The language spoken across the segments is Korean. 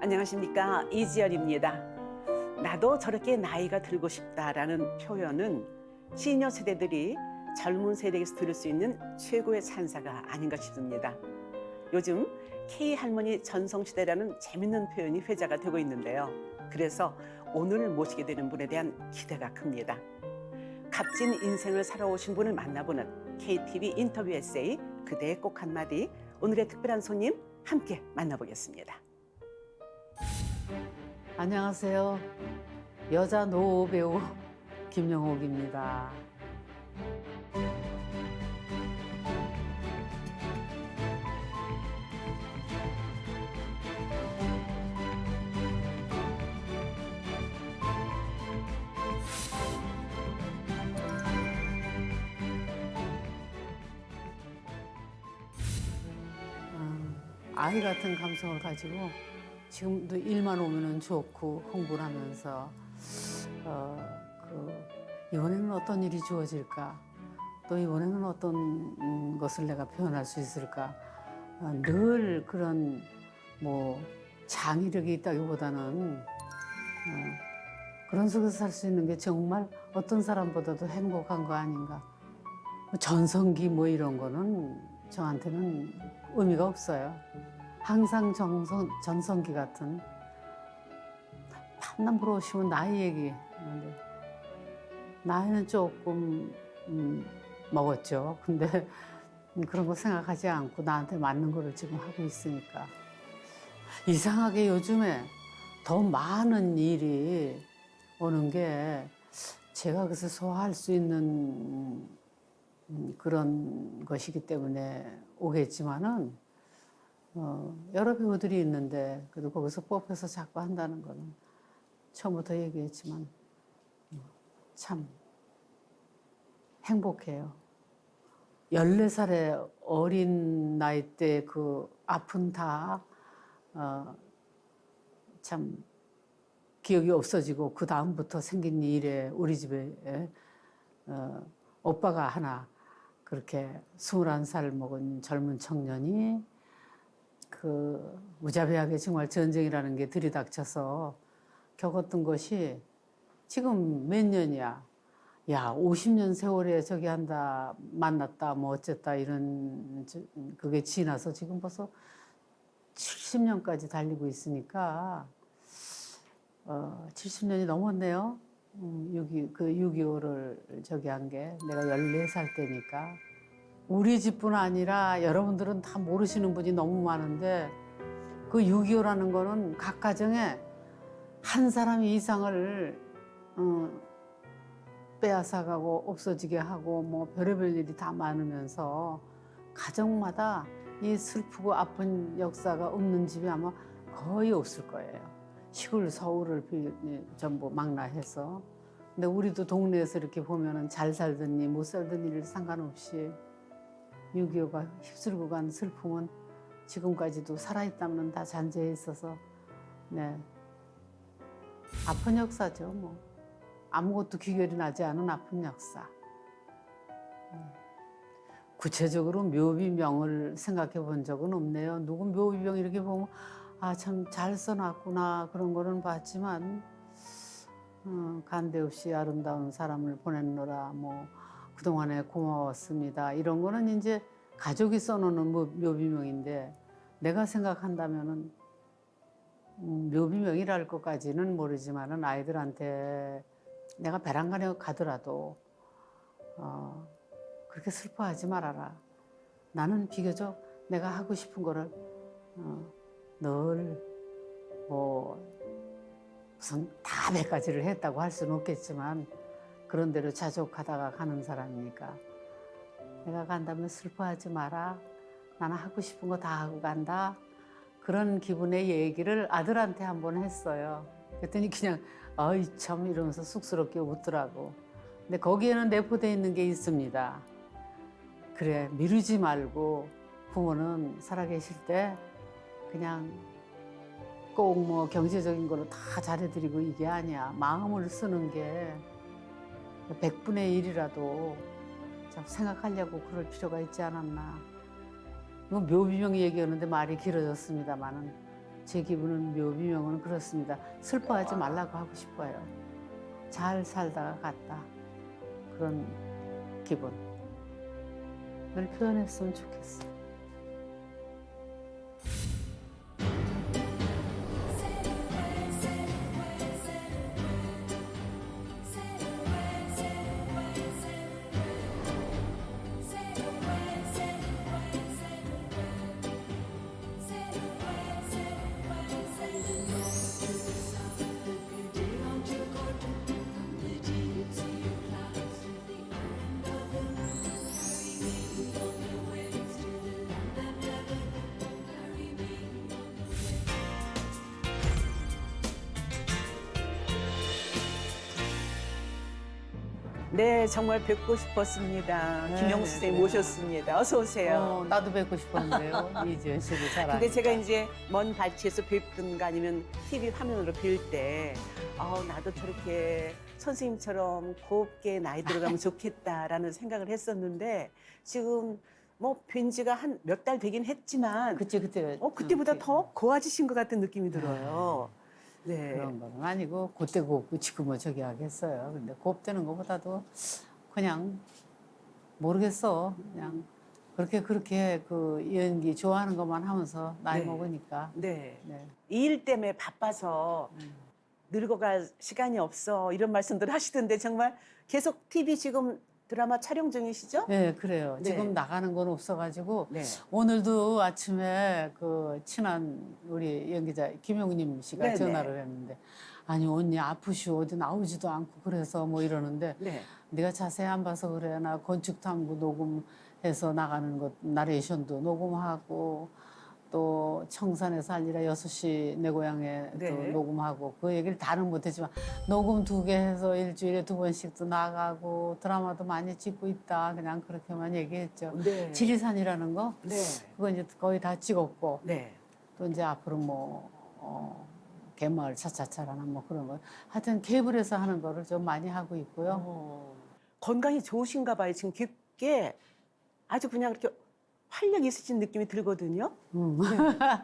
안녕하십니까, 이지열입니다. 나도 저렇게 나이가 들고 싶다라는 표현은 시니어 세대들이 젊은 세대에게서 들을 수 있는 최고의 찬사가 아닌가 싶습니다. 요즘 K할머니 전성시대라는 재밌는 표현이 회자가 되고 있는데요. 그래서 오늘 모시게 되는 분에 대한 기대가 큽니다. 값진 인생을 살아오신 분을 만나보는 KTV 인터뷰 에세이 그대의 꼭 한마디, 오늘의 특별한 손님 함께 만나보겠습니다. 안녕하세요. 여자 노 배우 김영옥입니다. 아이 같은 감성을 가지고 지금도 일만 오면은 좋고 흥분을 하면서 이번에는 어떤 일이 주어질까, 또 이번에는 어떤 것을 내가 표현할 수 있을까, 늘 그런 뭐 장의력이 있다기보다는 그런 속에서 살 수 있는 게 정말 어떤 사람보다도 행복한 거 아닌가. 전성기 뭐 이런 거는 저한테는 의미가 없어요. 항상 전성기 같은, 밤낮 물어보시면 나이 얘기하는데 나이는 조금 먹었죠. 근데 그런 거 생각하지 않고 나한테 맞는 거를 지금 하고 있으니까. 이상하게 요즘에 더 많은 일이 오는 게 제가 그래서 소화할 수 있는 그런 것이기 때문에 오겠지만은 여러 배우들이 있는데 그래도 거기서 뽑혀서 자꾸 한다는 거는 처음부터 얘기했지만 참 행복해요. 14살의 어린 나이 때 그 아픈 다 참 기억이 없어지고 그 다음부터 생긴 일에 우리 집에 오빠가 하나 그렇게 21살 먹은 젊은 청년이 그 무자비하게 정말 전쟁이라는 게 들이닥쳐서 겪었던 것이 지금 몇 년이야. 야, 50년 세월에 저기 한다, 만났다, 뭐 어쨌다, 이런, 그게 지나서 지금 벌써 70년까지 달리고 있으니까, 70년이 넘었네요. 6.25를 저기 한 게 내가 14살 때니까. 우리 집뿐 아니라 여러분들은 다 모르시는 분이 너무 많은데 그 6.25라는 거는 각 가정에 한 사람 이상을 빼앗아가고 없어지게 하고 뭐 별의별 일이 다 많으면서 가정마다 이 슬프고 아픈 역사가 없는 집이 아마 거의 없을 거예요. 시골 서울을 전부 망라해서. 근데 우리도 동네에서 이렇게 보면은 잘 살더니 못 살던 일 상관없이 6.25가 휩쓸고 간 슬픔은 지금까지도 살아있다면 다 잔재해 있어서, 네. 아픈 역사죠, 뭐. 아무것도 귀결이 나지 않은 아픈 역사. 구체적으로 묘비명을 생각해 본 적은 없네요. 누구 묘비명 이렇게 보면, 아, 참 잘 써놨구나. 그런 거는 봤지만, 간데 없이 아름다운 사람을 보냈노라, 뭐, 그동안에 고마웠습니다. 이런 거는 이제 가족이 써놓는 묘비명인데 내가 생각한다면은 묘비명이랄 것까지는 모르지만은 아이들한테 내가 배란간에 가더라도 그렇게 슬퍼하지 말아라. 나는 비교적 내가 하고 싶은 거를 늘 뭐 무슨 다 100가지를 했다고 할 수는 없겠지만 그런 대로 자족하다가 가는 사람이니까 내가 간다면 슬퍼하지 마라. 나는 하고 싶은 거 다 하고 간다. 그런 기분의 얘기를 아들한테 한번 했어요. 그랬더니 그냥 아이 참 이러면서 쑥스럽게 웃더라고. 근데 거기에는 내포되어 있는 게 있습니다. 그래, 미루지 말고 부모는 살아계실 때 그냥 꼭 뭐 경제적인 걸로 다 잘해드리고 이게 아니야. 마음을 쓰는 게 100분의 1이라도 생각하려고 그럴 필요가 있지 않았나. 이거 묘비명 얘기하는데 말이 길어졌습니다만은 제 기분은 묘비명은 그렇습니다. 슬퍼하지 말라고 하고 싶어요. 잘 살다가 갔다. 그런 기분을 표현했으면 좋겠어. 네, 정말 뵙고 싶었습니다. 네, 김영수 선생님 그래요. 모셨습니다. 어서 오세요. 나도 뵙고 싶었는데요. 이지연 씨를 잘 근데 제가 아니까. 이제 먼 발치에서 뵙든가 아니면 TV 화면으로 뵐 때, 나도 저렇게 선생님처럼 곱게 나이 들어가면 좋겠다라는 생각을 했었는데, 지금 뭐 뵌 지가 한 몇 달 되긴 했지만, 그치 그때 그때보다 더 고와지신 것 같은 느낌이 들어요. 네. 그런 건 아니고 그때 곱고 지금은 저기 하겠어요. 근데 곱되는 것보다도 그냥 모르겠어. 그냥 그렇게 그 연기 좋아하는 것만 하면서 나이 네. 먹으니까. 네. 네. 이 일 때문에 바빠서 늙어갈 시간이 없어 이런 말씀들 하시던데 정말 계속 TV 지금 드라마 촬영 중이시죠? 네, 그래요. 네. 지금 나가는 건 없어가지고 네. 오늘도 아침에 그 친한 우리 연기자 김용님 씨가 네네. 전화를 했는데 아니 언니 아프시오 어디 나오지도 않고 그래서 뭐 이러는데 네. 네가 자세히 안 봐서 그래. 나 건축탐구 녹음해서 나가는 것 나레이션도 녹음하고 또 청산에서 알리라 6시 내 고향에 네. 또 녹음하고 그 얘기를 다는 못했지만 녹음 2개 해서 일주일에 2번씩도 나가고 드라마도 많이 찍고 있다. 그냥 그렇게만 얘기했죠. 네. 지리산이라는 거 네. 그거 이제 거의 다 찍었고 네. 또 이제 앞으로 뭐 갯마을 차차차라는 뭐 그런 거 하여튼 케이블에서 하는 거를 좀 많이 하고 있고요. 건강이 좋으신가 봐요. 지금 깊게 아주 그냥 이렇게 활력 있으신 느낌이 들거든요. 네.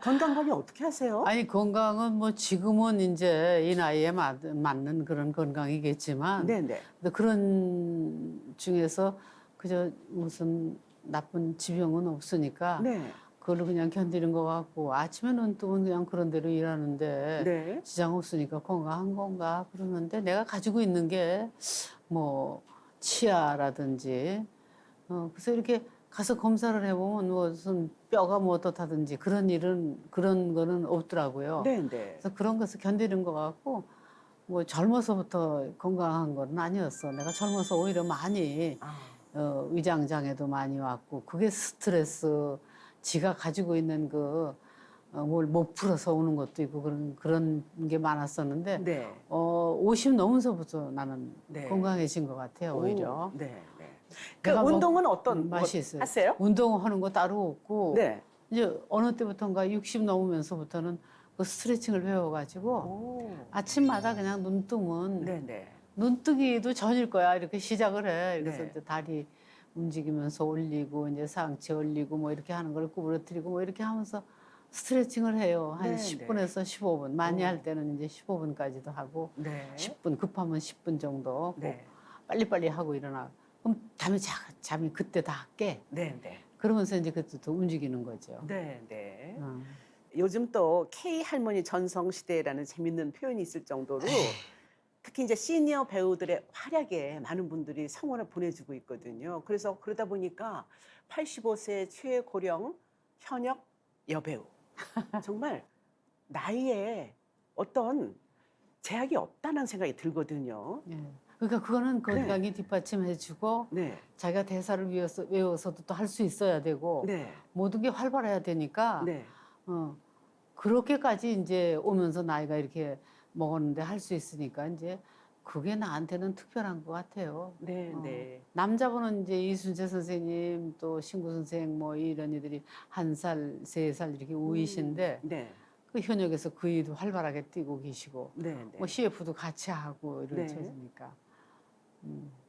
건강 관리 어떻게 하세요? 아니 건강은 뭐 지금은 이제 이 나이에 맞는 그런 건강이겠지만 네네. 근데 그런 중에서 그저 무슨 나쁜 지병은 없으니까 네. 그걸로 그냥 견디는 것 같고 아침에 눈 뜨면 그냥 그런 대로 일하는데 네. 지장 없으니까 건강한 건가 그러는데 내가 가지고 있는 게 뭐 치아라든지 그래서 이렇게 가서 검사를 해보면 무슨 뼈가 뭐 어떻다든지 그런 거는 없더라고요. 네네. 그래서 그런 것을 견디는 것 같고 뭐 젊어서부터 건강한 건 아니었어. 내가 젊어서 오히려 많이 위장 장애도 많이 왔고 그게 스트레스 지가 가지고 있는 그 뭘 못 풀어서 오는 것도 있고 그런 게 많았었는데 네. 50 넘어서부터 나는 네. 건강해진 것 같아요 오히려. 오, 네. 네. 그 내가 운동은 어떤 맛이 거 있어요. 하세요? 운동하는 거 따로 없고 네. 이제 어느 때부터인가 60 넘으면서부터는 그 스트레칭을 배워가지고 오. 아침마다 그냥 눈 뜨면 네네. 눈 뜨기도 전일 거야 이렇게 시작을 해. 그래서 네. 이제 다리 움직이면서 올리고 이제 상체 올리고 뭐 이렇게 하는 걸 구부러뜨리고 뭐 이렇게 하면서 스트레칭을 해요. 한 네, 10분에서 15분. 많이 오. 할 때는 이제 15분까지도 하고 네. 10분 급하면 10분 정도 꼭 네. 빨리빨리 하고 일어나. 그럼 잠이 그때 다 깨. 네. 네. 그러면서 이제 그때 또 움직이는 거죠. 네. 네. 어. 요즘 또 K 할머니 전성 시대라는 재밌는 표현이 있을 정도로 특히 이제 시니어 배우들의 활약에 많은 분들이 성원을 보내주고 있거든요. 그래서 그러다 보니까 85세 최고령 현역 여배우 정말 나이에 어떤 제약이 없다는 생각이 들거든요. 예. 그러니까 그거는 건강이 뒷받침해주고 네, 자기가 대사를 외워서도 또 할 수 있어야 되고 네, 모든 게 활발해야 되니까 네, 그렇게까지 이제 오면서 나이가 이렇게 먹었는데 할 수 있으니까 이제 그게 나한테는 특별한 것 같아요. 네, 네, 남자분은 이제 이순재 선생님 또 신구 선생 뭐 이런 이들이 1살, 3살 이렇게 우이신데 네, 그 현역에서 그 일도 활발하게 뛰고 계시고 네, 네. 뭐 CF도 같이 하고 이런 네. 처지니까.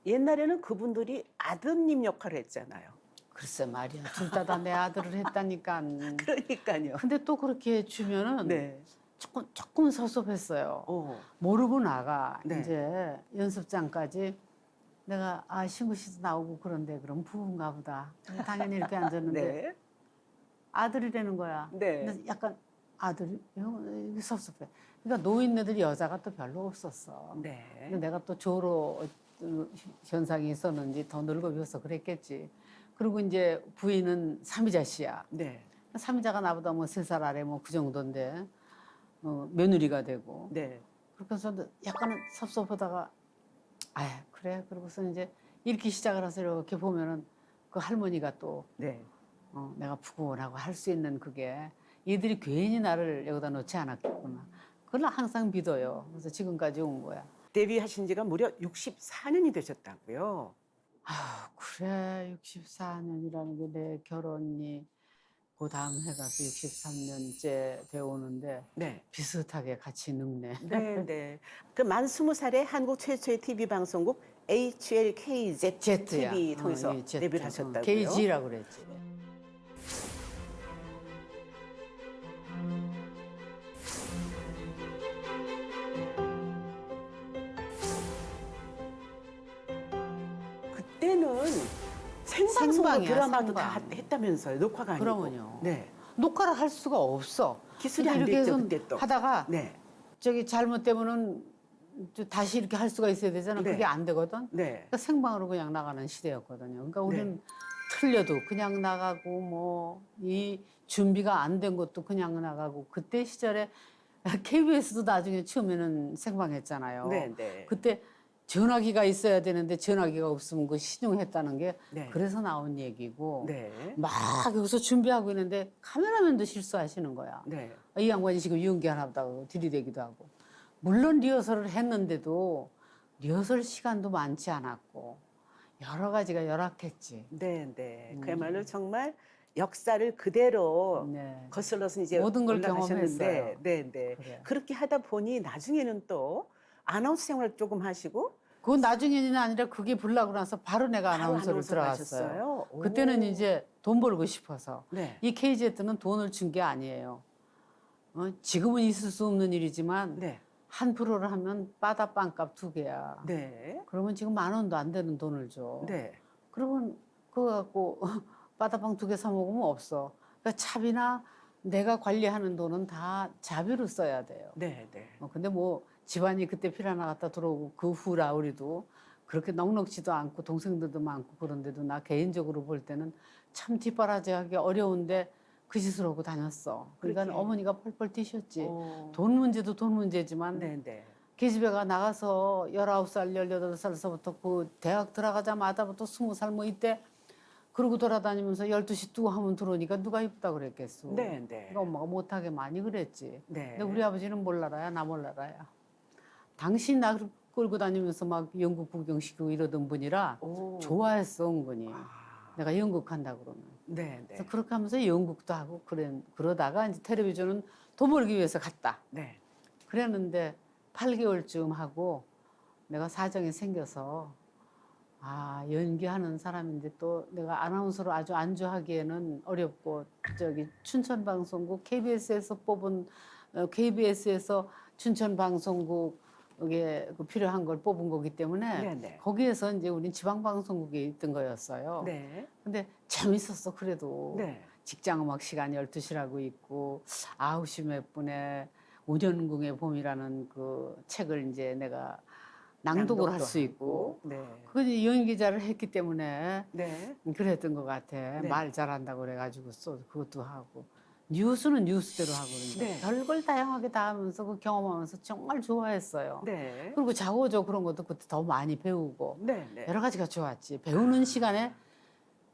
옛날에는 그분들이 아드님 역할을 했잖아요. 글쎄 말이야. 둘 다 내 아들을 했다니까. 그러니까요. 근데 또 그렇게 주면은 네. 조금 섭섭했어요. 어. 모르고 나가 네. 이제 연습장까지 내가 신구 씨도 나오고 그런데 그럼 부부인가 보다. 당연히 이렇게 앉았는데 네. 아들이라는 거야. 네. 근데 약간 아들이 이게 섭섭해. 그러니까 노인네들 여자가 또 별로 없었어. 네. 근데 내가 또 조로 현상이 있었는지 더 늙어 보여서 그랬겠지. 그리고 이제 부인은 삼이자 씨야. 네. 삼이자가 나보다 뭐 3살 아래 뭐 그 정도인데 며느리가 되고. 네. 그렇게 해서 약간은 섭섭하다가 그래. 그러고서 이제 읽기 시작을 해서 이렇게 보면은 그 할머니가 또 네. 내가 푸근하고 할 수 있는 그게 얘들이 괜히 나를 여기다 놓지 않았겠구나. 그걸 항상 믿어요. 그래서 지금까지 온 거야. 데뷔하신 지가 무려 64년이 되셨다고요. 그래. 64년이라는 게 내 결혼이 그 다음 해 가서 63년째 되어 오는데 네. 비슷하게 같이 늙네. 네, 네. 그 만 20살에 한국 최초의 TV 방송국 HLKZ Z야. TV 통해서 예, Z. 데뷔를 하셨다고요. KG라고 그랬지. 그때는 생방송으로 생방이야, 드라마도 다 생방. 했다면서요. 녹화가 아니고. 그러면요. 네. 녹화를 할 수가 없어. 기술이 근데 안 이렇게 됐죠, 해서 그때 또. 하다가 네. 저기 잘못되면은 다시 이렇게 할 수가 있어야 되잖아. 네. 그게 안 되거든. 네. 그러니까 생방으로 그냥 나가는 시대였거든요. 그러니까 우리는 틀려도 그냥 나가고 뭐 이 준비가 안 된 것도 그냥 나가고 그때 시절에 KBS도 나중에 처음에는 생방했잖아요. 네, 네. 그때 전화기가 있어야 되는데 전화기가 없으면 그 신용했다는 게 네. 그래서 나온 얘기고 네. 막 여기서 준비하고 있는데 카메라맨도 실수하시는 거야. 네. 이 양반이 지금 연기하나 보다고 들이대기도 하고. 물론 리허설을 했는데도 리허설 시간도 많지 않았고 여러 가지가 열악했지. 네, 네. 그야말로 정말 역사를 그대로 네. 거슬러서 이제 모든 걸 올라가셨는데, 경험했어요. 네, 네. 그래. 그렇게 하다 보니 나중에는 또 아나운서 생활을 조금 하시고 그건 나중에는 아니라 그게 불나고 나서 바로 내가 바로 아나운서를 아나운서 들어갔어요. 가셨어요? 오. 그때는 이제 돈 벌고 싶어서. 네. 이 KZ는 돈을 준 게 아니에요. 지금은 있을 수 없는 일이지만 네. 한 프로를 하면 바다빵값 2개야. 네. 그러면 지금 10,000원도 안 되는 돈을 줘. 네. 그러면 그거 갖고 바다빵 2개 사 먹으면 없어. 그러니까 차비나 내가 관리하는 돈은 다 자비로 써야 돼요. 네, 네. 근데 뭐 집안이 그때 피라나 갔다 들어오고 그 후라 우리도 그렇게 넉넉지도 않고 동생들도 많고 그런데도 나 개인적으로 볼 때는 참 뒷바라지하기 어려운데 그 짓을 하고 다녔어. 그러니까 그렇게. 어머니가 펄펄 뛰셨지. 오. 돈 문제도 돈 문제지만 네, 네. 계집애가 나가서 19살, 18살서부터 그 대학 들어가자마자부터 20살 뭐 이때 그러고 돌아다니면서 12시 뚜고 하면 들어오니까 누가 이쁘다 그랬겠어. 네, 네. 그러니까 엄마가 못하게 많이 그랬지. 네. 근데 우리 아버지는 몰라라야 나 몰라라야. 당신 나 끌고 다니면서 막 연극 구경시키고 이러던 분이라 오. 좋아했어 은근히. 아. 내가 연극한다 그러면. 네, 네. 그래서 그렇게 하면서 연극도 하고 그러다가 이제 텔레비전은 돈 벌기 위해서 갔다. 네. 그랬는데 8개월쯤 하고 내가 사정이 생겨서 연기하는 사람인데 또 내가 아나운서로 아주 안주하기에는 어렵고 저기 춘천방송국 KBS에서 뽑은 KBS에서 춘천방송국에 그 필요한 걸 뽑은 거기 때문에 네, 네. 거기에서 이제 우린 지방방송국에 있던 거였어요. 네. 근데 재밌었어 그래도. 네. 직장음악 시간 12시라고 있고 9시 몇 분에 오년궁의 봄이라는 그 책을 이제 내가 낭독을 할 수 있고 네. 그건 이제 연기자를 했기 때문에 네. 그랬던 것 같아. 네. 말 잘한다고 그래가지고 그것도 하고 뉴스는 뉴스대로 하고 그러니까 네. 별걸 다양하게 다 하면서 그 경험하면서 정말 좋아했어요. 네. 그리고 자고저 그런 것도 그때 더 많이 배우고 네. 네. 여러 가지가 좋았지. 배우는 시간에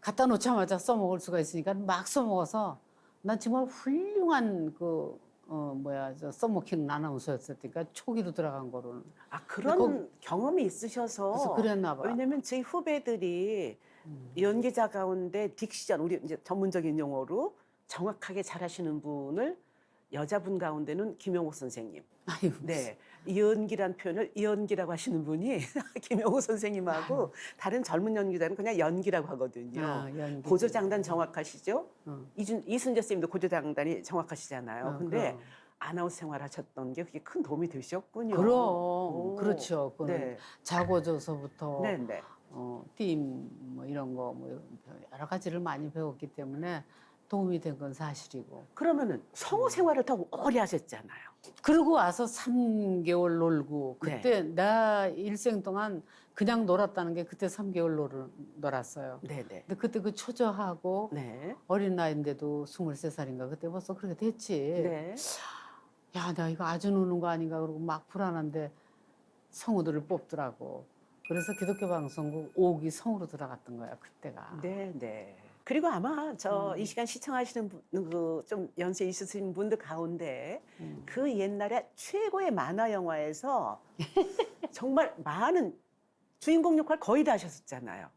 갖다 놓자마자 써먹을 수가 있으니까 막 써먹어서 난 정말 훌륭한 저 써먹히는 아나운서였으니까 초기로 들어간 거로는. 아, 그런 경험이 있으셔서. 그래서 그랬나 봐. 왜냐면 저희 후배들이 연기자 가운데 딕션, 우리 이제 전문적인 용어로 정확하게 잘하시는 분을 여자분 가운데는 김영옥 선생님. 아유, 네, 이연기란 표현을 이연기라고 하시는 분이 김영옥 선생님하고 다른 젊은 연기자는 그냥 연기라고 하거든요. 연기. 고조장단 정확하시죠? 어. 이순재 선생님도 고조장단이 정확하시잖아요. 근데 그럼. 아나운서 생활하셨던 게 그게 큰 도움이 되셨군요. 그럼 오. 그렇죠. 그거는 네, 자고져서부터 네, 네. 띠뭐 이런 거 뭐 여러 가지를 많이 배웠기 때문에 도움이 된 건 사실이고. 그러면은 성우 생활을 더 오래 하셨잖아요. 그러고 와서 3개월 놀고 네. 그때 나 일생 동안 그냥 놀았다는 게 그때 3개월 놀았어요. 네, 네. 근데 그때 그 초조하고 네, 어린 나이인데도 23살인가 그때 벌써 그렇게 됐지. 네. 야, 나 이거 아주 노는 거 아닌가 그러고 막 불안한데 성우들을 뽑더라고. 그래서 기독교 방송국 5기 성우로 들어갔던 거야 그때가. 네, 네. 그리고 아마 저 이 시간 시청하시는 그 좀 연세 있으신 분들 가운데 그 옛날에 최고의 만화 영화에서 정말 많은 주인공 역할 거의 다 하셨었잖아요.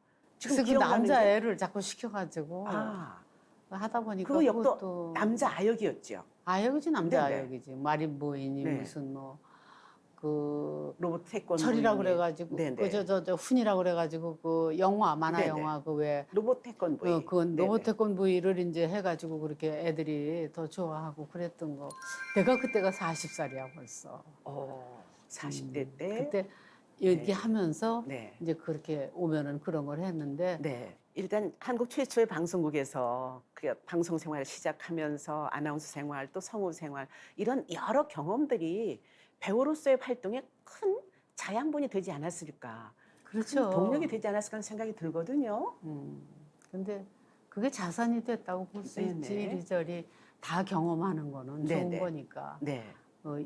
그래서 그 기억나는 남자애를 자꾸 시켜가지고 아, 하다 보니까 그 역도 그것도 남자 아역이었죠. 아역이지 남자 네네. 아역이지. 마린부인이 네. 무슨 뭐 그 로봇 태권 철이라 부인이. 그래가지고 네네. 그 훈이라 그래가지고 그 영화 만화 네네. 영화 그 왜 로봇 태권 부인. 그건 네네. 로봇 태권부이를 이제 해가지고 그렇게 애들이 더 좋아하고 그랬던 거. 내가 그때가 40살이야 벌써. 40대 때. 그때 얘기하면서 네. 이제 그렇게 오면은 그런 걸 했는데 네. 일단 한국 최초의 방송국에서 그 방송 생활을 시작하면서 아나운서 생활 또 성우 생활 이런 여러 경험들이 배우로서의 활동에 큰 자양분이 되지 않았을까. 그렇죠. 큰 동력이 되지 않았을까 하는 생각이 들거든요. 근데 그게 자산이 됐다고 볼 수 네네. 있지. 이리저리 다 경험하는 거는 좋은 네네. 거니까. 네.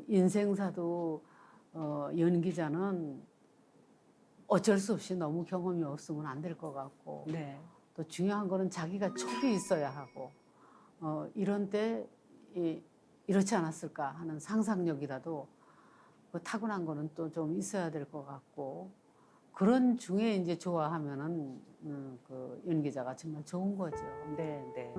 인생사도 연기자는 어쩔 수 없이 너무 경험이 없으면 안 될 것 같고 네. 또 중요한 거는 자기가 촉이 있어야 하고 이런 때 이렇지 않았을까 하는 상상력이라도 그 타고난 거는 또 좀 있어야 될 것 같고 그런 중에 이제 좋아하면은 그 연기자가 정말 좋은 거죠. 네. 네.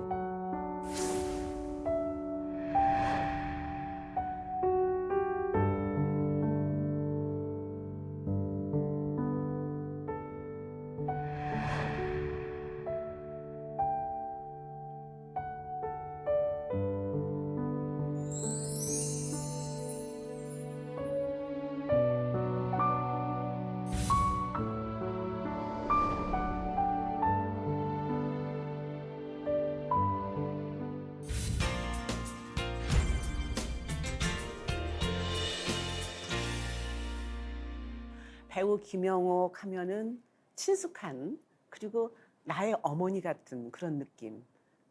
배우 김영옥 하면은 친숙한 그리고 나의 어머니 같은 그런 느낌,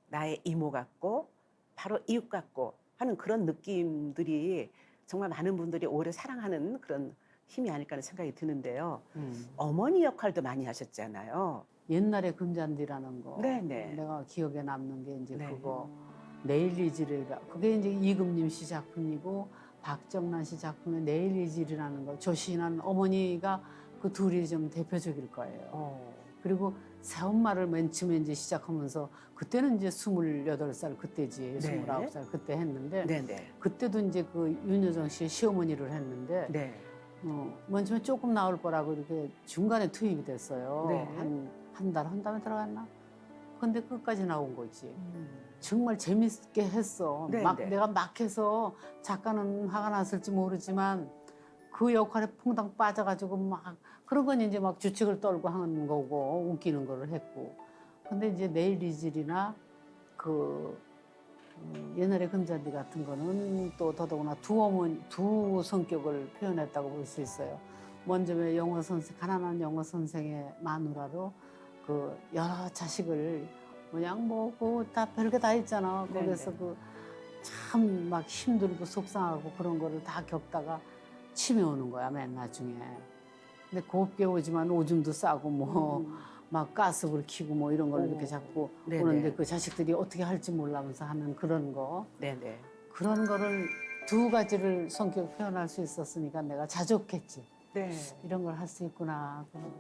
나의 이모 같고 바로 이웃 같고 하는 그런 느낌들이 정말 많은 분들이 오래 사랑하는 그런 힘이 아닐까 하는 생각이 드는데요. 어머니 역할도 많이 하셨잖아요. 옛날에 금잔디라는 거 네네. 내가 기억에 남는 게 이제 네. 그거 내일이지리라 그게 이제 이금님 씨 작품이고 박정란 씨 작품의 내일이지리라는 거 조신한 어머니가 그 둘이 좀 대표적일 거예요. 그리고 새엄마를 맨 처음에 이제 시작하면서 그때는 이제 28살 그때지 네. 29살 그때 했는데 네네. 그때도 이제 그 윤여정 씨의 시어머니를 했는데 네. 맨 처음에 조금 나올 거라고 이렇게 중간에 투입이 됐어요. 네. 한 달 한 달에 들어갔나? 근데 끝까지 나온 거지. 정말 재밌게 했어. 네, 막 네. 내가 막 해서 작가는 화가 났을지 모르지만 그 역할에 퐁당 빠져가지고 막 그런 건 이제 막 주책을 떨고 하는 거고 웃기는 거를 했고. 근데 이제 내일이질이나 그 옛날에 금잔디 같은 거는 또 더더구나 두 성격을 표현했다고 볼 수 있어요. 먼저 왜 가난한 영어 선생의 마누라로 그 여러 자식을 그냥 다 별게 다 있잖아. 네네. 거기서 그 참 막 힘들고 속상하고 그런 거를 다 겪다가 치매 오는 거야 맨 나중에. 근데 곱게 오지만 오줌도 싸고 뭐 막 가스불 켜고 뭐 이런 걸 이렇게 자꾸 네네. 오는데 그 자식들이 어떻게 할지 몰라면서 하는 그런 거. 네네. 그런 거를 두 가지를 성격 표현할 수 있었으니까 내가 자족했지. 네. 이런 걸 할 수 있구나. 그러고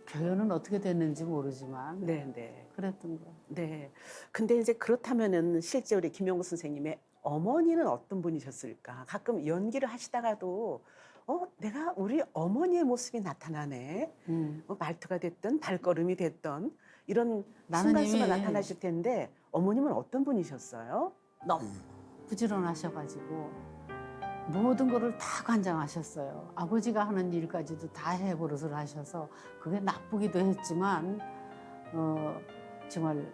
표현은 어떻게 됐는지 모르지만 네네. 그랬던 거. 네. 근데 이제 그렇다면은 실제 우리 김영국 선생님의 어머니는 어떤 분이셨을까? 가끔 연기를 하시다가도 내가 우리 어머니의 모습이 나타나네. 말투가 됐든 발걸음이 됐던 이런 나는 순간순간 이미 나타나실 텐데 어머님은 어떤 분이셨어요? 너무 부지런하셔가지고 모든 거를 다 관장하셨어요. 아버지가 하는 일까지도 다 해버릇을 하셔서 그게 나쁘기도 했지만 정말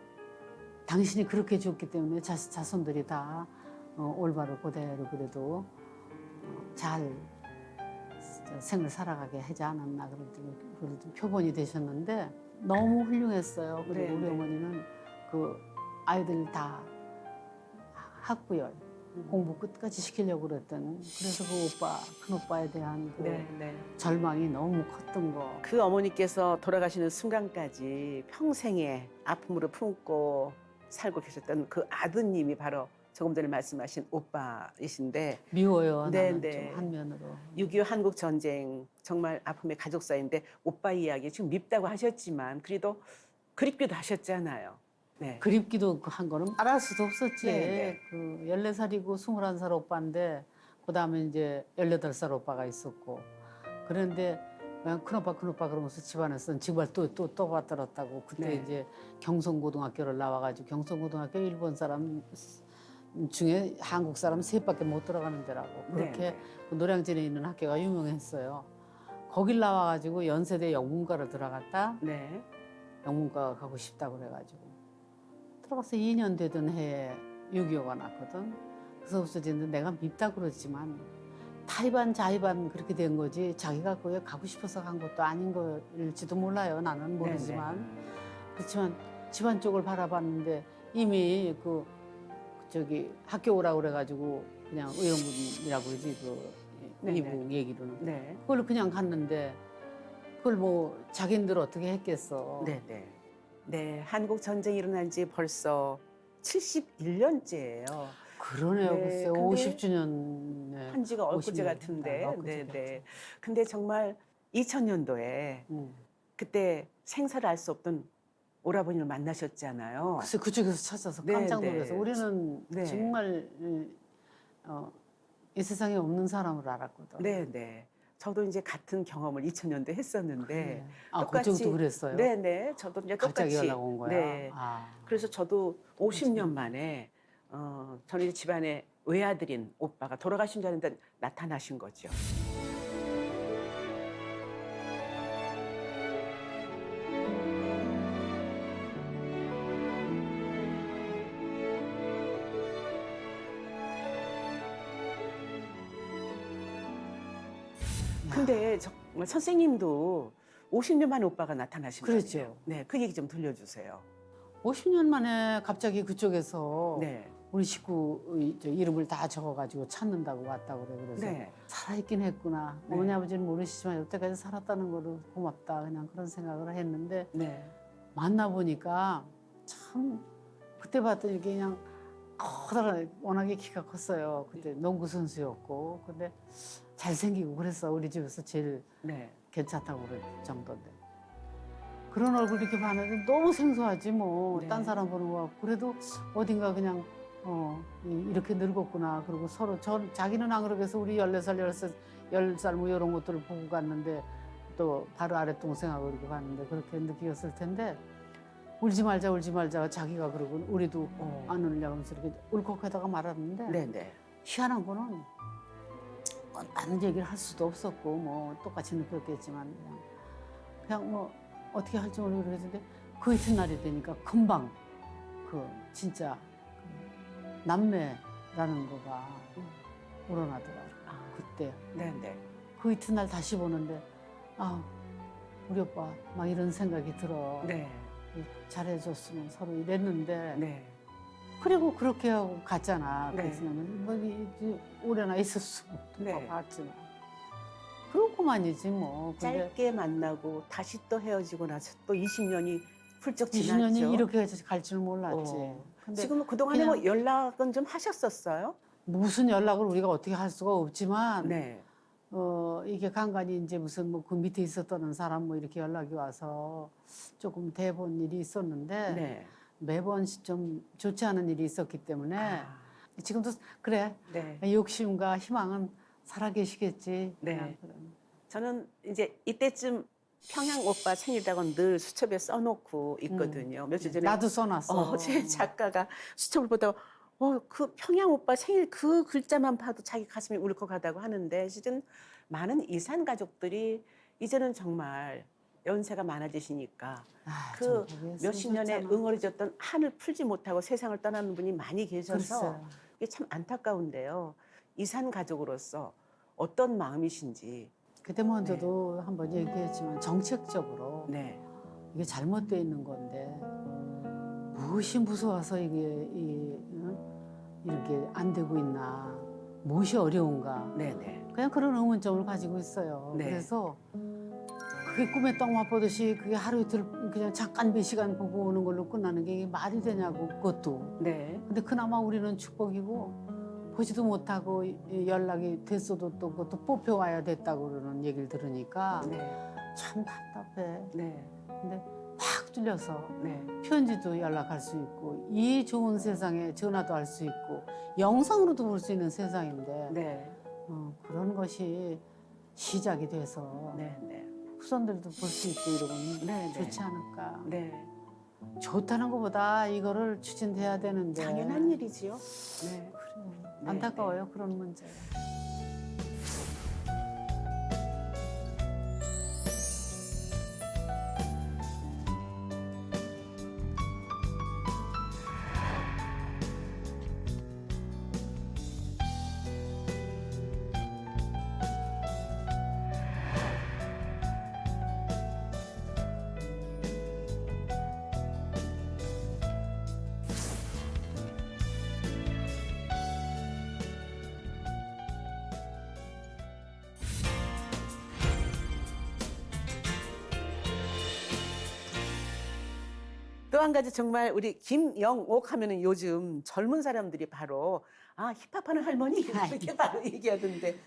당신이 그렇게 줬기 때문에 자손들이 다 올바로 그대로 그래도 잘 생을 살아가게 하지 않았나 그래도 표본이 되셨는데 너무 훌륭했어요. 그리고 네, 우리 네. 어머니는 그 아이들 다 학구열 공부 끝까지 시키려고 그랬던 그래서 큰 오빠에 대한 그 네, 네. 절망이 너무 컸던 거. 그 어머니께서 돌아가시는 순간까지 평생의 아픔으로 품고 살고 계셨던 그 아드님이 바로 조금 전에 말씀하신 오빠이신데 미워요. 네, 나는 네. 좀 한면으로. 6.25 한국 전쟁 정말 아픔의 가족사인데 오빠 이야기 지금 밉다고 하셨지만 그래도 그립기도 하셨잖아요. 네. 그립기도 한 거는 말할 수도 없었지. 네, 네. 그 14살이고 21살 오빠인데 그다음에 이제 18살 오빠가 있었고 그런데 그냥 큰오빠 그러면서 집안에서는 정말 또 받들었다고 그때 네. 이제 경성고등학교를 나와가지고 경성고등학교 일본 사람 중에 한국 사람 3밖에 못 들어가는 데라고 그렇게 네, 네. 그 노량진에 있는 학교가 유명했어요. 거길 나와가지고 연세대 영문과를 들어갔다. 네. 영문과 가고 싶다고 그래가지고 들어가서 2년 되던 해에 6.25가 났거든. 그래서 없어졌는데 내가 밉다 그러지만 타이반 자이반 그렇게 된 거지 자기가 거기에 가고 싶어서 간 것도 아닌 거일지도 몰라요. 나는 모르지만 그렇지만 집안 쪽을 바라봤는데 이미 저기 학교 오라고 그래가지고 그냥 의원분이라고 그러지 네, 이북 얘기로는 네. 그걸 그냥 갔는데 그걸 뭐 자기들 어떻게 했겠어. 네, 네. 네, 한국 전쟁이 일어난 지 벌써 71년째예요. 그러네요. 네, 글쎄 근데 50주년 한 지가 엊그제 50년 같은데. 엊그제 네, 네. 근데 정말 2000년도에 그때 생사를 알 수 없던 오라버니를 만나셨잖아요. 글쎄 그쪽에서 찾아서 네, 깜짝 네. 놀라서 우리는 네. 정말 이 세상에 없는 사람을 알았거든. 네, 네. 저도 이제 같은 경험을 2000년도에 했었는데 그래. 아 똑같이 그쪽도 그랬어요? 네, 네. 저도 이제 갑자기 똑같이 연락 온 거야? 네. 아. 그래서 저도 50년 만에 저는 이제 집안의 외아들인 오빠가 돌아가신 줄 알았는데 나타나신 거죠. 근데 정말 선생님도 50년 만에 오빠가 나타나신 거예요. 그렇죠. 네, 그 얘기 좀 들려주세요. 50년 만에 갑자기 그쪽에서 네, 우리 식구 이름을 다 적어가지고 찾는다고 왔다고 그래. 그래서 네, 살아있긴 했구나. 네. 어머니 아버지는 모르시지만 여태까지 살았다는 거를 고맙다. 그냥 그런 생각을 했는데 네, 만나보니까 참 그때 봤더니 이게 그냥 커다란 워낙에 키가 컸어요. 그때 농구 선수였고 근데 잘생기고 그랬어. 우리 집에서 제일 네, 괜찮다고 그럴 정도인데 그런 얼굴 이렇게 봤는데 너무 생소하지 뭐. 네. 딴 사람 보는 거 같고 그래도 어딘가 그냥 이렇게 늙었구나. 그리고 서로 자기는 안 그러겠어. 우리 14살, 10살 뭐 이런 것들을 보고 갔는데 또 바로 아래 동생하고 이렇게 봤는데 그렇게 느꼈을 텐데 울지 말자 자기가 그러고 우리도 안 울려면서 이렇게 울컥하다가 말았는데 네, 네. 희한한 거는 다른 얘기를 할 수도 없었고 뭐 똑같이 느꼈겠지만 그냥 뭐 어떻게 할지 모르고 그랬는데 그 이튿날이 되니까 금방 그 진짜 그 남매라는 거가 우러나더라고요. 그때 네, 네. 그 이튿날 다시 보는데 아 우리 오빠 막 이런 생각이 들어. 네, 잘해줬으면 서로 이랬는데 네. 그리고 그렇게 하고 갔잖아. 네. 그래서 뭐 이제 오래나 있었으면 네. 봤지만 그렇고만이지 뭐. 근데 짧게 만나고 다시 또 헤어지고 나서 또 20년이 훌쩍 지났죠. 20년이 이렇게 갈 줄 몰랐지. 근데 지금 그동안에 그냥 뭐 연락은 좀 하셨었어요? 무슨 연락을 우리가 어떻게 할 수가 없지만 네, 이게 간간히 이제 무슨 뭐 그 밑에 있었던 사람 뭐 이렇게 연락이 와서 조금 대본 일이 있었는데 네. 매번 좀 좋지 않은 일이 있었기 때문에 아, 지금도 그래. 네. 욕심과 희망은 살아계시겠지. 네. 그냥 그런. 저는 이제 이때쯤 평양 오빠 생일이라고 늘 수첩에 써놓고 있거든요. 며칠 전에 나도 써놨어. 제 작가가 수첩을 보다가 그 평양 오빠 생일 그 글자만 봐도 자기 가슴이 울컥하다고 하는데 실은 많은 이산 가족들이 이제는 정말 연세가 많아지시니까 아, 그 좀 거기에 몇십 년에 쓰셨잖아. 응어리졌던 한을 풀지 못하고 세상을 떠나는 분이 많이 계셔서 글쎄. 이게 참 안타까운데요. 이산 가족으로서 어떤 마음이신지. 그때 먼저도 한번 얘기했지만 정책적으로 네, 이게 잘못되어 있는 건데 무엇이 무서워서 이렇게 안 되고 있나, 무엇이 어려운가, 네, 네, 그냥 그런 의문점을 가지고 있어요. 네. 그래서 그게 꿈에 떡 맛보듯이 그게 하루 이틀 그냥 잠깐 몇 시간 보고 오는 걸로 끝나는 게 이게 말이 되냐고, 그것도. 네, 근데 그나마 우리는 축복이고 보지도 못하고 연락이 됐어도 또 그것도 뽑혀와야 됐다고 그러는 얘기를 들으니까 네, 참 답답해. 네, 근데 팍 뚫려서 네, 편지도 연락할 수 있고 이 좋은 세상에 전화도 할 수 있고 영상으로도 볼 수 있는 세상인데 네, 그런 것이 시작이 돼서 네, 네, 후손들도 볼 수 있고 이러면 네, 좋지 않을까. 네. 좋다는 것보다 이거를 추진돼야 되는데 당연한 일이지요. 네. 그래. 네, 안타까워요. 그런 문제. 또 한 가지 정말 우리 김영옥 하면은 요즘 젊은 사람들이 바로 힙합하는 할머니 이렇게 바로 얘기하던데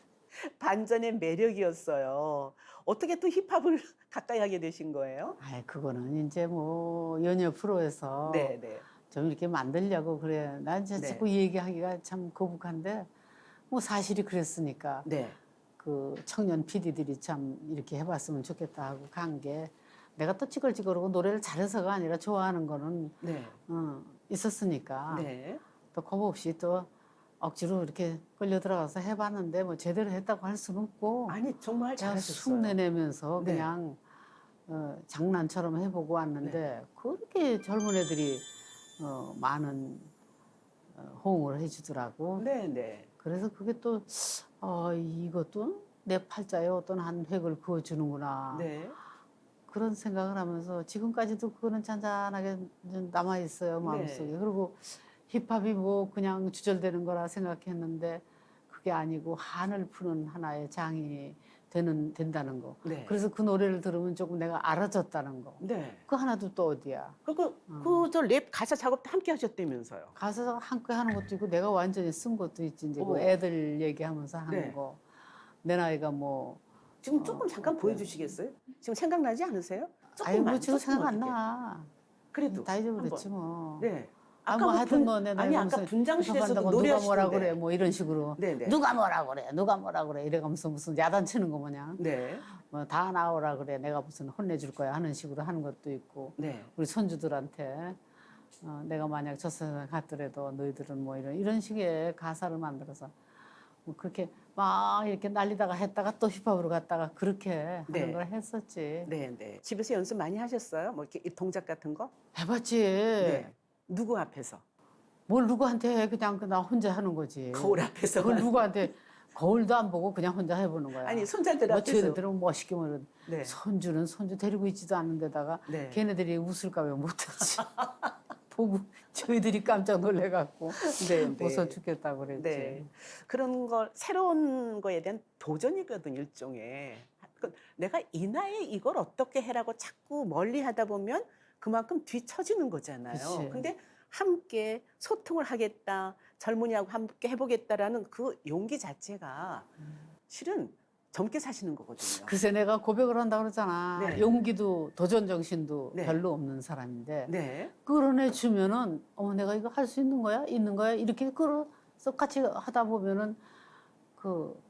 반전의 매력이었어요. 어떻게 또 힙합을 가까이 하게 되신 거예요? 그거는 이제 뭐 연예 프로에서 네, 네, 좀 이렇게 만들려고 그래. 난 이제 네. 자꾸 얘기하기가 참 거북한데 뭐 사실이 그랬으니까 네, 그 청년 PD들이 참 이렇게 해봤으면 좋겠다 하고 간 게, 내가 또 찌글찌글하고 노래를 잘해서가 아니라 좋아하는 거는 네, 있었으니까 네, 또 겁 없이 또 억지로 이렇게 끌려 들어가서 해봤는데 뭐 제대로 했다고 할 수는 없고 아니 정말 제가 잘하셨어요. 흉내내면서 네. 그냥 장난처럼 해보고 왔는데 그렇게 젊은 애들이 많은 호응을 해주더라고. 네, 네, 그래서 그게 또 이것도 내 팔자에 어떤 한 획을 그어주는구나. 네, 그런 생각을 하면서 지금까지도 그거는 잔잔하게 남아 있어요, 마음속에. 네. 그리고 힙합이 뭐 그냥 주절되는 거라 생각했는데 그게 아니고 한을 푸는 하나의 장이 된다는 거. 네. 그래서 그 노래를 들으면 조금 내가 알아졌다는 거. 네. 그 하나도 또 어디야. 그저 랩 가사 작업도 함께 하셨다면서요? 가서 함께 하는 것도 있고 내가 완전히 쓴 것도 있지. 이제 그 오. 애들 얘기하면서 하는 네. 거. 내 나이가 뭐 지금 조금 잠깐 보여주시겠어요? 지금 생각나지 않으세요? 아유 뭐 조금만, 지금 생각 안 조금만 나. 그래도 다 잊어버렸지 한번. 뭐. 네. 뭐 하여튼 뭐 내 아니 나이가 아까 무슨 분장실에서도 힙합한다고 누가 뭐라 노래하시던데. 그래 뭐 이런 식으로. 네네. 누가 뭐라 그래 누가 뭐라 그래 이래가면서 무슨 야단치는 거 뭐냐. 네. 뭐 다 나오라 그래 내가 무슨 혼내줄 거야 하는 식으로 하는 것도 있고. 네. 우리 손주들한테 내가 만약 저 세상 갔더라도 너희들은 뭐 이런 식의 가사를 만들어서 뭐 그렇게 막 이렇게 날리다가 했다가 또 힙합으로 갔다가 그렇게 네. 하는 걸 했었지. 네. 네. 집에서 연습 많이 하셨어요? 뭐 이렇게 동작 같은 거? 해봤지. 네. 누구 앞에서? 뭘 누구한테 해. 그냥 나 혼자 하는 거지. 거울 앞에서. 그걸 누구한테 거울도 안 보고 그냥 혼자 해보는 거야. 아니 손자들 뭐 앞에서. 쟤네들은 멋있게 뭐 네. 손주는 손주 데리고 있지도 않는 데다가 네. 걔네들이 웃을까 왜 못하지. 보고 저희들이 깜짝 놀래갖고 네. 네. 웃어 죽겠다고 그랬지. 네. 그런 걸 새로운 거에 대한 도전이거든 일종의. 내가 이 나이에 이걸 어떻게 해라고 자꾸 멀리 하다 보면 그만큼 뒤처지는 거잖아요. 그치. 근데 함께 소통을 하겠다, 젊은이하고 함께 해보겠다라는 그 용기 자체가 실은 젊게 사시는 거거든요. 글쎄 내가 고백을 한다 그러잖아. 네. 용기도 도전 정신도 네. 별로 없는 사람인데 네, 끌어내 주면은 내가 이거 할 수 있는 거야? 있는 거야? 이렇게 썩 같이 하다 보면은 그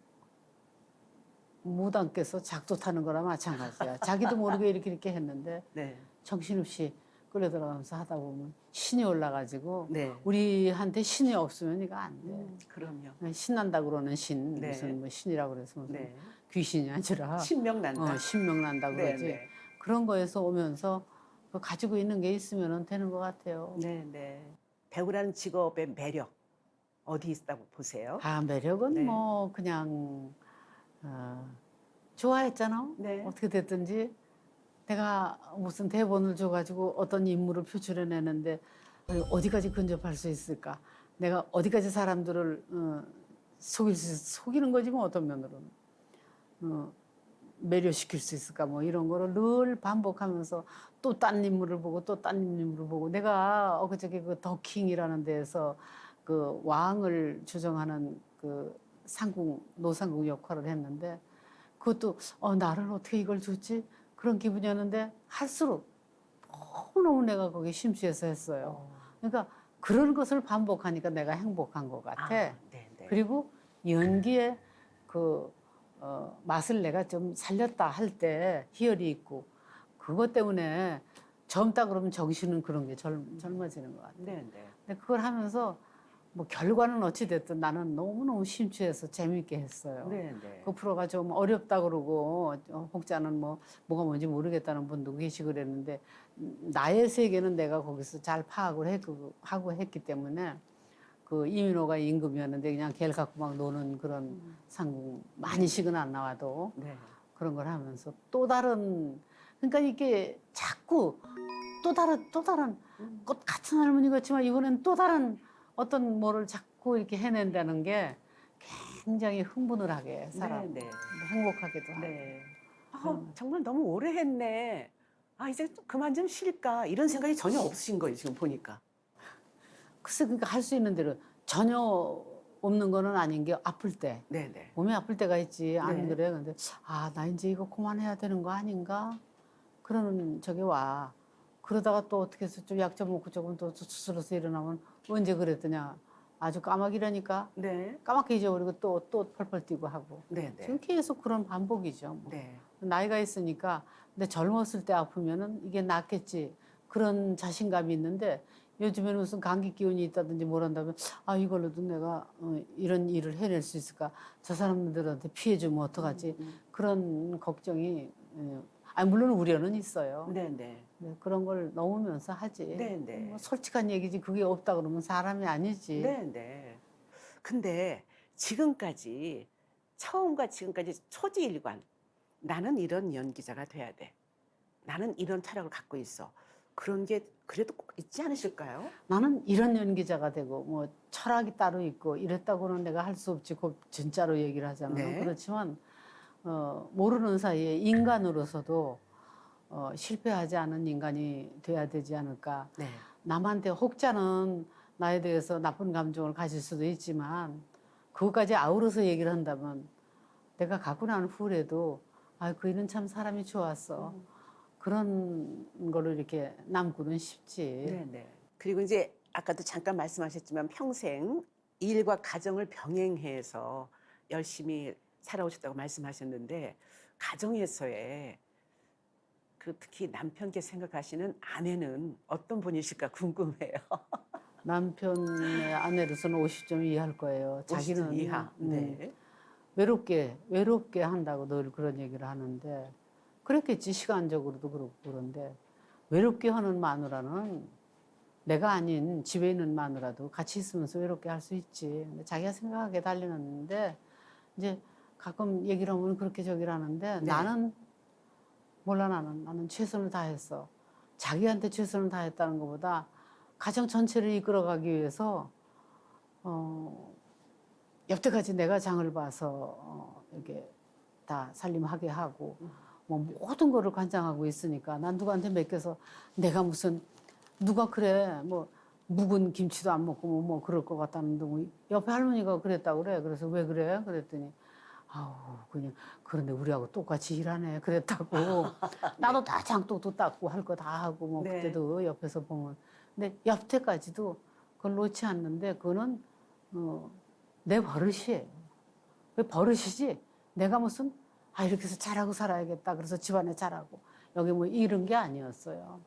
무당께서 작두 타는 거랑 마찬가지야. 자기도 모르게 이렇게 했는데 네. 정신없이 끌려 들어가면서 하다 보면 신이 올라가지고 네. 우리한테 신이 없으면 이거 안 돼. 그럼요. 신난다 그러는 신 네. 무슨 뭐 신이라고 그래서 무슨 네. 귀신이 아니라 신명 난다. 신명 난다 네, 그러지. 네. 그런 거에서 오면서 그 가지고 있는 게 있으면 되는 것 같아요. 네, 네. 배우라는 직업의 매력 어디 있다고 보세요? 아, 매력은 네. 뭐 그냥 좋아했잖아. 네. 어떻게 됐든지 내가 무슨 대본을 줘가지고 어떤 인물을 표출해내는데 어디까지 근접할 수 있을까? 내가 어디까지 사람들을 속이는 거지 뭐 어떤 면으로는 매료시킬 수 있을까? 뭐 이런 거를 늘 반복하면서 또 딴 인물을 보고 또 딴 인물을 보고 내가 엊그저께 그 더킹이라는 데에서 그 왕을 조정하는 그 노상궁 역할을 했는데 그것도 나를 어떻게 이걸 줬지? 그런 기분이었는데 할수록 너무너무 내가 거기에 심취해서 했어요. 그러니까 그런 것을 반복하니까 내가 행복한 것 같아. 네, 네. 그리고 연기의 그 맛을 내가 좀 살렸다 할 때 희열이 있고 그것 때문에 젊다 그러면 정신은 그런 게 젊어지는 것 같아. 네, 네. 근데 그걸 하면서 뭐 결과는 어찌 됐든 나는 너무너무 심취해서 재미있게 했어요. 네, 네. 그 프로가 좀 어렵다 그러고 혹자는 뭐가 뭔지 모르겠다는 분도 계시고 그랬는데 나의 세계는 내가 거기서 잘 파악을 하고 했기 때문에 그 이민호가 임금이었는데 그냥 걔를 갖고 막 노는 그런 상궁 많이 식은 안 나와도 네. 그런 걸 하면서 또 다른 그러니까 이게 자꾸 또 다른 꽃 같은 할머니 같지만 이번엔 또 다른 어떤 뭐를 자꾸 이렇게 해낸다는 게 굉장히 흥분을 하게 해, 사람 네, 네. 행복하게도 하고. 네. 정말 너무 오래 했네. 이제 좀 그만 좀 쉴까 이런 생각이 전혀 없으신 거예요 지금 보니까. 글쎄 그러니까 할 수 있는 대로 전혀 없는 거는 아닌 게 아플 때 네, 네. 몸이 아플 때가 있지 안 네. 그래 근데 나 이제 이거 그만해야 되는 거 아닌가 그러는 적이 와 그러다가 또 어떻게 해서 좀 약 좀 먹고 조금 또 수술해서 일어나면 언제 그랬더냐 아주 까마귀라니까 네. 까맣게 잊어버리고 또 펄펄 뛰고 하고 네, 지금 네. 계속 그런 반복이죠 뭐. 네. 나이가 있으니까 근데 젊었을 때 아프면은 이게 낫겠지 그런 자신감이 있는데 요즘에는 무슨 감기 기운이 있다든지 뭘 한다면 이걸로도 내가 이런 일을 해낼 수 있을까 저 사람들한테 피해 주면 어떡하지 그런 걱정이 물론 우려는 있어요. 네, 네. 네, 그런 걸 넘으면서 하지. 네, 네. 뭐 솔직한 얘기지 그게 없다 그러면 사람이 아니지. 네, 네. 근데 지금까지 처음과 지금까지 초지일관 나는 이런 연기자가 돼야 돼. 나는 이런 철학을 갖고 있어. 그런 게 그래도 꼭 있지 않으실까요? 나는 이런 연기자가 되고 뭐 철학이 따로 있고 이랬다고는 내가 할 수 없지 곧 진짜로 얘기를 하자면 네. 그렇지만 모르는 사이에 인간으로서도 실패하지 않은 인간이 돼야 되지 않을까. 네. 남한테 혹자는 나에 대해서 나쁜 감정을 가질 수도 있지만 그것까지 아우러서 얘기를 한다면 내가 갖고 난 후에도 그 일은 참 사람이 좋았어. 그런 거를 이렇게 남고는 싶지. 네, 네. 그리고 이제 아까도 잠깐 말씀하셨지만 평생 일과 가정을 병행해서 열심히 살아오셨다고 말씀하셨는데 가정에서의 그 특히 남편께 생각하시는 아내는 어떤 분이실까 궁금해요. 남편의 아내로서는 50점 이해할 거예요. 50점 자기는 이하. 네. 외롭게 한다고 늘 그런 얘기를 하는데 그랬겠지 시간적으로도 그렇고 그런데 외롭게 하는 마누라는 내가 아닌 집에 있는 마누라도 같이 있으면서 외롭게 할 수 있지. 근데 자기가 생각하게 달리는데 이제 가끔 얘기를 하면 그렇게 저기를 하는데 네. 나는 몰라 나는 최선을 다했어. 자기한테 최선을 다했다는 것보다 가정 전체를 이끌어가기 위해서 여태까지 내가 장을 봐서 이렇게 다 살림하게 하고 뭐 모든 거를 관장하고 있으니까 난 누구한테 맡겨서 내가 무슨 누가 그래 뭐 묵은 김치도 안 먹고 뭐 그럴 것 같다는데 뭐 옆에 할머니가 그랬다고 그래. 그래서 왜 그래? 그랬더니 그냥 그런데 우리하고 똑같이 일하네 그랬다고. 나도 다 장독도 닦고 할 거 다 하고 뭐 네. 그때도 옆에서 보면 근데 여태까지도 그걸 놓지 않는데 그거는 내 버릇이에요. 왜 버릇이지? 내가 무슨 이렇게 해서 잘하고 살아야겠다. 그래서 집안에 잘하고 여기 뭐 이런 게 아니었어요.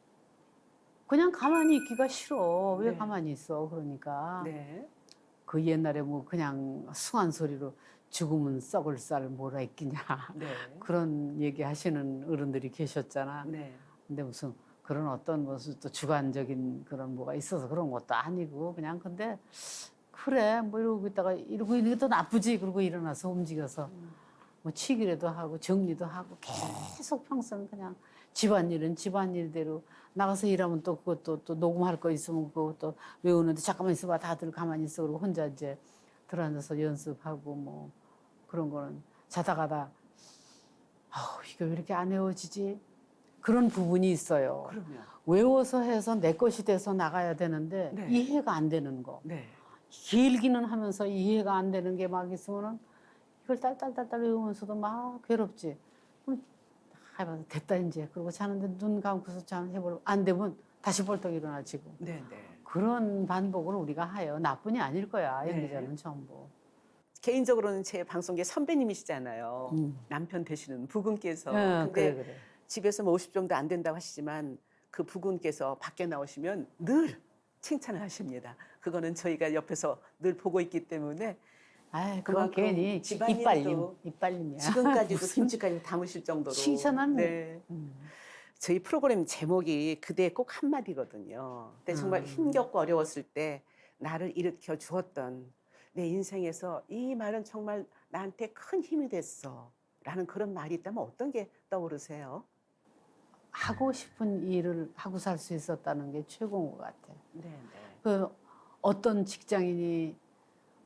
그냥 가만히 있기가 싫어. 왜 네. 가만히 있어? 그러니까 네. 그 옛날에 뭐 그냥 숭한 소리로 죽으면 썩을 쌀 뭐라 했기냐 네. 그런 얘기 하시는 어른들이 계셨잖아. 네. 근데 무슨 그런 어떤 무슨 또 주관적인 그런 뭐가 있어서 그런 것도 아니고 그냥 근데 그래 뭐 이러고 있다가 이러고 있는 게 또 나쁘지. 그러고 일어나서 움직여서 뭐 치기라도 하고 정리도 하고 계속 평생 그냥 집안일은 집안일대로 나가서 일하면 또 그것도 또 녹음할 거 있으면 그것도 외우는데 잠깐만 있어봐 다들 가만히 있어 그러고 혼자 이제 들어앉아서 연습하고 뭐 그런 거는 자다가다 이게 왜 이렇게 안 외워지지 그런 부분이 있어요. 그러면. 외워서 해서 내 것이 돼서 나가야 되는데 네. 이해가 안 되는 거. 네. 길기는 하면서 이해가 안 되는 게 막 있으면은 이걸 딸딸딸딸 외우면서도 막 괴롭지. 그럼 해봐 됐다 이제. 그러고 자는데 눈 감고서 해보려고 안 되면 다시 벌떡 일어나지고. 네. 네. 그런 반복을 우리가 하여 나뿐이 아닐 거야. 네. 연기자는 전부. 개인적으로는 제 방송계 선배님이시잖아요. 남편 되시는 부군께서. 근데 그래. 집에서 뭐 50 정도 안 된다고 하시지만 그 부군께서 밖에 나오시면 늘 칭찬을 하십니다. 그거는 저희가 옆에서 늘 보고 있기 때문에 그건 그만큼 괜히 집안일도 이빨림이야. 지금까지도 김치까지 담으실 정도로. 칭찬은 네. 저희 프로그램 제목이 그대 꼭 한마디거든요. 근데 정말 힘겹고 어려웠을 때 나를 일으켜 주었던 내 인생에서 이 말은 정말 나한테 큰 힘이 됐어. 라는 그런 말이 있다면 어떤 게 떠오르세요? 하고 싶은 일을 하고 살 수 있었다는 게 최고인 것 같아. 네, 네. 그 어떤 직장인이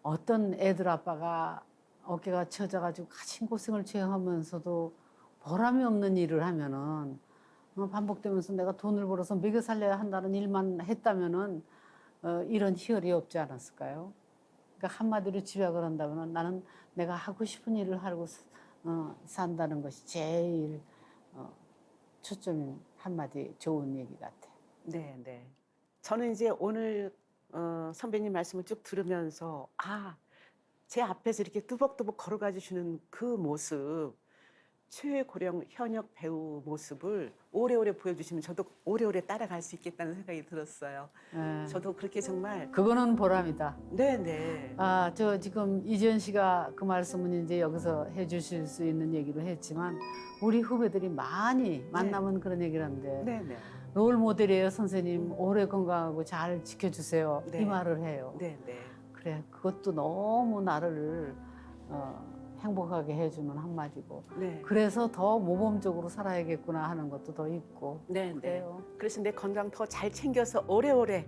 어떤 애들 아빠가 어깨가 처져가지고 가진 고생을 취하면서도 보람이 없는 일을 하면은 반복되면서 내가 돈을 벌어서 먹여 살려야 한다는 일만 했다면은 이런 희열이 없지 않았을까요? 그러니까 한마디로 집약을 한다면은 나는 내가 하고 싶은 일을 하고 산다는 것이 제일 초점인 한마디 좋은 얘기 같아. 네, 네. 저는 이제 오늘 선배님 말씀을 쭉 들으면서 제 앞에서 이렇게 뚜벅뚜벅 걸어가 주시는 그 모습, 최고령 현역 배우 모습을 오래오래 보여주시면 저도 오래오래 따라갈 수 있겠다는 생각이 들었어요. 저도 그렇게 정말 그거는 보람이다. 네, 네. 저 지금 이지연 씨가 그 말씀은 이제 여기서 해주실 수 있는 얘기로 했지만 우리 후배들이 많이 만나면 그런 얘기를 하는데 네, 네. 롤 모델이에요 선생님 오래 건강하고 잘 지켜주세요 네. 이 말을 해요. 네, 네. 그래 그것도 너무 나를 행복하게 해주는 한마디고 네. 그래서 더 모범적으로 살아야겠구나 하는 것도 더 있고 네, 네. 그래요. 그래서 내 건강 더 잘 챙겨서 오래오래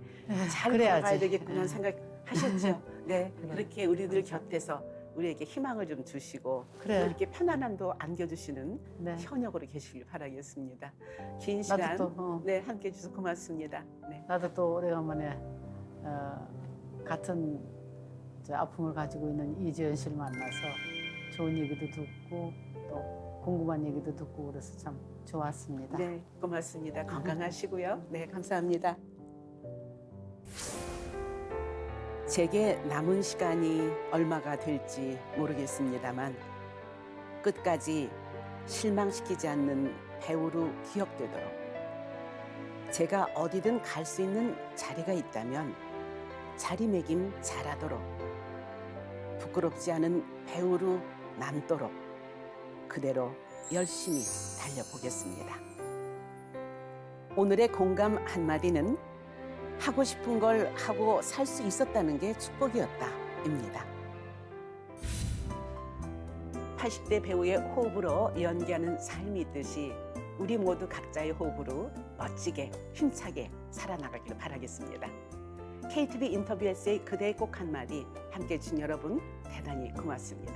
잘 그래야지. 살아가야 되겠구나 생각하셨죠. 네, 그래. 그렇게 우리들 곁에서 우리에게 희망을 좀 주시고 그래. 또 이렇게 편안함도 안겨주시는 네. 현역으로 계시길 바라겠습니다. 긴 시간 나도 또 네, 함께 해주셔서 고맙습니다. 네. 나도 또 오래간만에 같은 아픔을 가지고 있는 이지연 씨를 만나서 좋은 얘기도 듣고 또 궁금한 얘기도 듣고 그래서 참 좋았습니다. 네, 고맙습니다. 건강하시고요. 네, 감사합니다. 제게 남은 시간이 얼마가 될지 모르겠습니다만 끝까지 실망시키지 않는 배우로 기억되도록 제가 어디든 갈 수 있는 자리가 있다면 자리매김 잘하도록 부끄럽지 않은 배우로 남도록 그대로 열심히 달려보겠습니다. 오늘의 공감 한마디는 하고 싶은 걸 하고 살 수 있었다는 게 축복이었다입니다. 80대 배우의 호흡으로 연기하는 삶이 있듯이 우리 모두 각자의 호흡으로 멋지게 힘차게 살아나가기를 바라겠습니다. KTV 인터뷰 에세이 그대의 꼭 한마디 함께해 주신 여러분 대단히 고맙습니다.